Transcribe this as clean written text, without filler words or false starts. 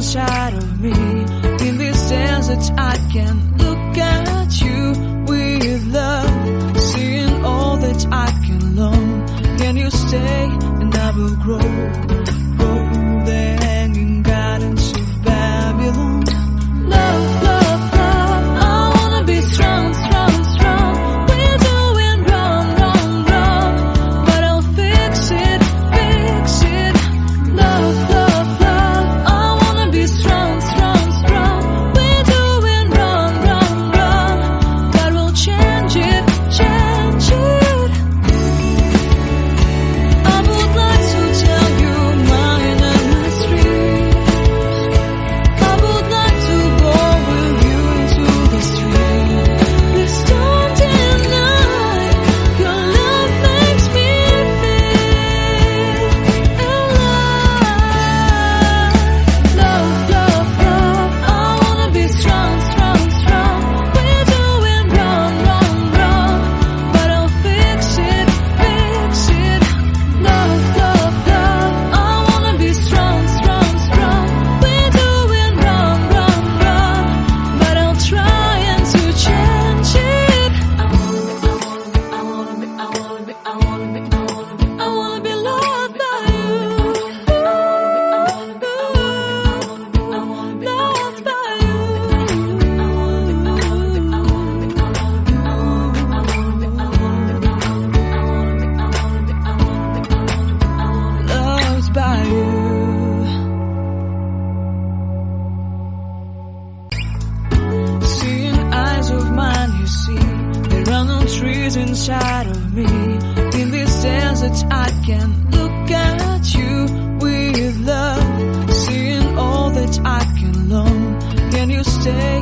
inside of me. In this dance that I can look at you with love, seeing all that I can learn. Can you stay and I will grow the hanging gardens of Babylon. Love, love, love, I wanna be strong, strong, strong. We're doing wrong, wrong, wrong, but I'll fix it, fix it. Love, love, love, I wanna be strong, strong, strong. We're doing wrong, wrong, wrong, but we'll change it, change it. I would like to tell you mine and my street. I would like to go with you into the street. Please don't deny, your love makes me feel alive. Love, love, love, I wanna be strong, strong, strong. We're doing wrong, wrong, wrong, but I'll fix it, fix it. Love, love, love, I wanna be strong, strong, strong. We're doing wrong, wrong, wrong, but I'll try and to change it. I wanna be loved by you. Loved by you. Loved by you. Seeing eyes of mine, you see, there are no trees inside of me. In this dance that I can look at you with love, seeing all that I can learn. Can you stay